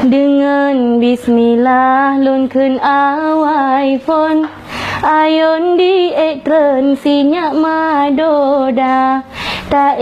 Dengan bismillah lun khun awai phone ayon di ekran sinyak madoda ta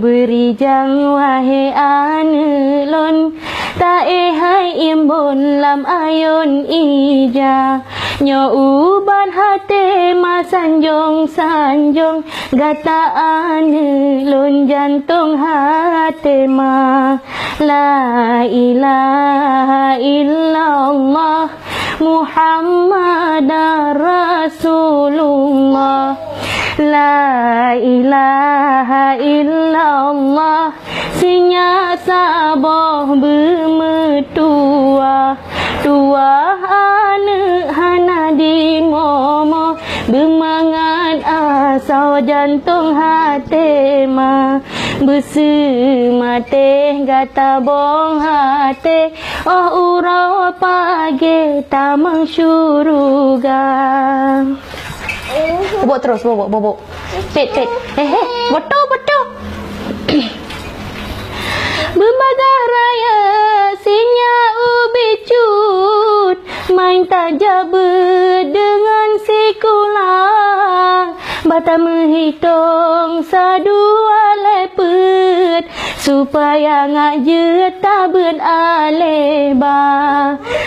beri jang wahe ane lon ta hai imbon lam ayon ija nyo uban hate ma sanjong gata ane lon jantung hate ma la ilaha illallah Muhammadar Rasulullah la ilaha illallah sinya saboh bermetua tua ane hana di momo bermangat asal jantung hati ma besu mate gata bong hati oh urau pagi tamang syuruga. Bobok terus, bobok. Pit. Betul. Berbadah raya sinya ubi cut main tak jabe dengan sikulang bata menghitung sadua lepet supaya ngajut tabun aleba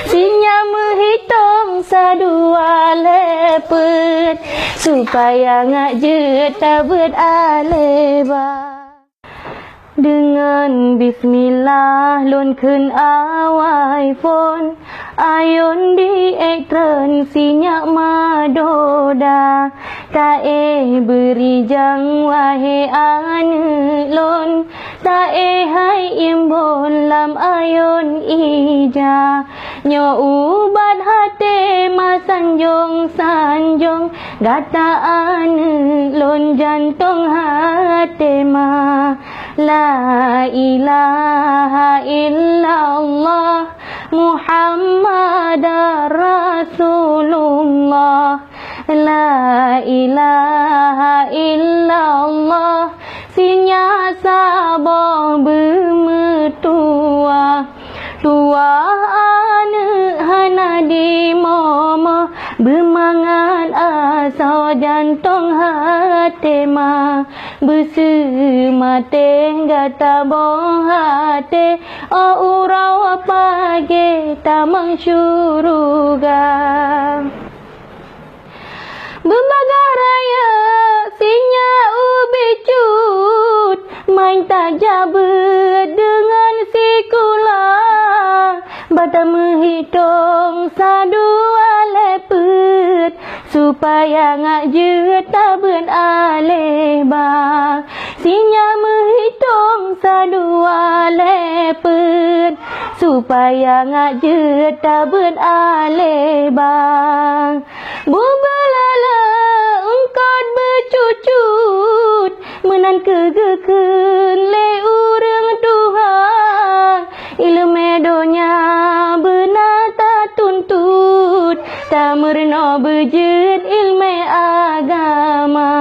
sinya menghitung sadua lepet supaya ngajut tabun aleba. Dengan bismillah lun khun awai phone ayon di ekran sinyak madoda ta beri jang wahe ane lon ta hai imbon lam ayon ija nyo ubat hate ma sanjong gata ane lon jantung hate ma la ilaha illallah Muhammadar Rasulullah la ilaha illallah sinya saboh bermetua tua ane hana di momo bermangat asal jantung hati ma besu mate gata bong hati oh urau pagi tamang syuruga. Berbagai raya sinya ubi cut main tak jabet dengan sikulang bata menghitung sadua lepet supaya ngajut tabun aleba sinya menghitung sadua lepet supaya ngajut tabun aleba bubelala engkau bercucut menan kegeken le urang Tuhan ilmu donya benar tak tuntut tak merno bejut ilmu agama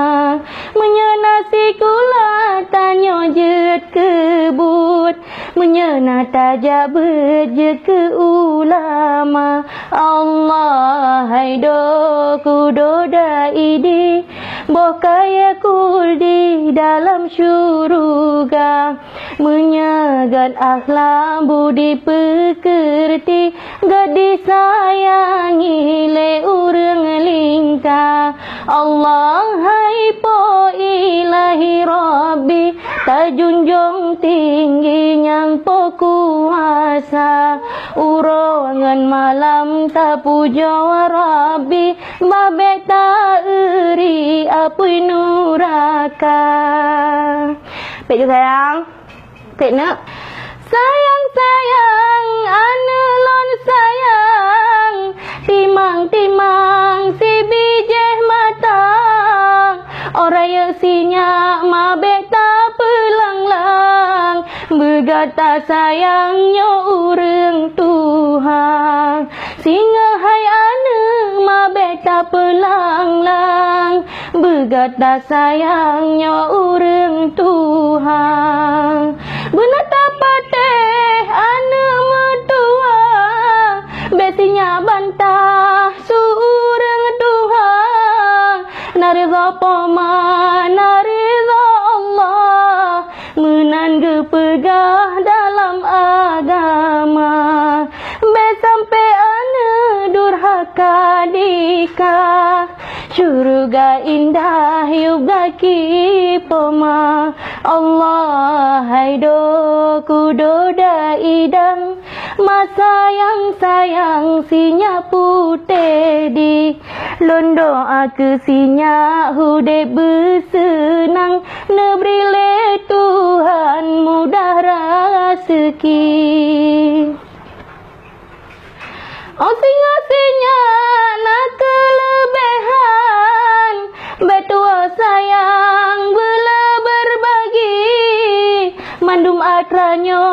menyenasi kula tanyo jet kebut menyena tajak berjet ke ulama Allah haido kudoda idi bokaya kuldi dalam syuruga menyagat akhlak budi pekerti gak disayangi le urang lingkah Allah hai po ilahi rabbi tajunjung tinggi yang po kuasa urongan malam tak puja rabbi babek tak eri apa nuraka. Pek je sayang. Pek nak. Sayang ane lon sayang timang si bijih matang oraya sinyak mabek tak pelanglang bergata sayangnya urang Tuhan singa hai ane mabek tak pelanglang bergata sayangnya urang Tuhan benar tapat pemana ridha Allah menangga pegah dalam agama sampai ana durhaka dikah syurga indah juga kipoma Allah haido kudoda idang masa yang sayang sinya putih di londo aku sinya hude bersenang nebrile Tuhan mudah rezeki. Oh singa-sinya nak kelebihan betua sayang bela berbagi mandum atranyo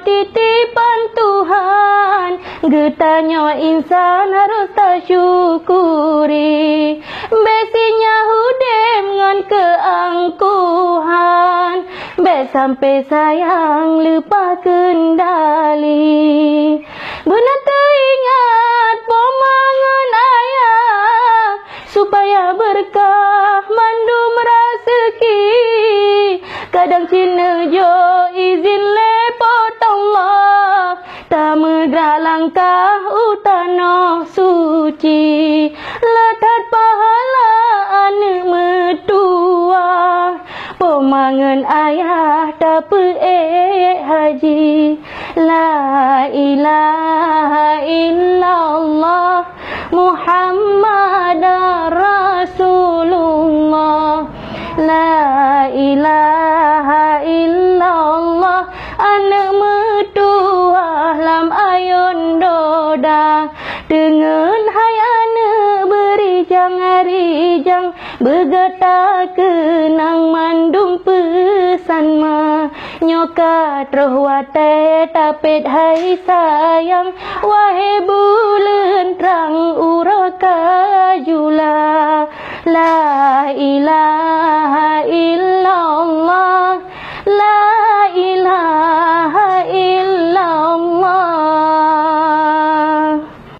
titipan Tuhan getanya insan harus tak syukuri besinya hudem ngan keangkuhan be sampai sayang lupa kendali benar teringat pemangan ayah supaya berkah mandum rezeki kadang cina jo izin lepot Allah tak megerak langkah utana suci letak pahala anak mertua pemangan ayah tak haji la ilaha illallah Muhammadar Rasulullah la ilaha illallah anak mertua lam ayun doda dengan hai anak berijang arijang bergetar kenang mandum pesan ma nyokat rohwate tapet hai sayang wahai bulan terang uraka jula la ilaha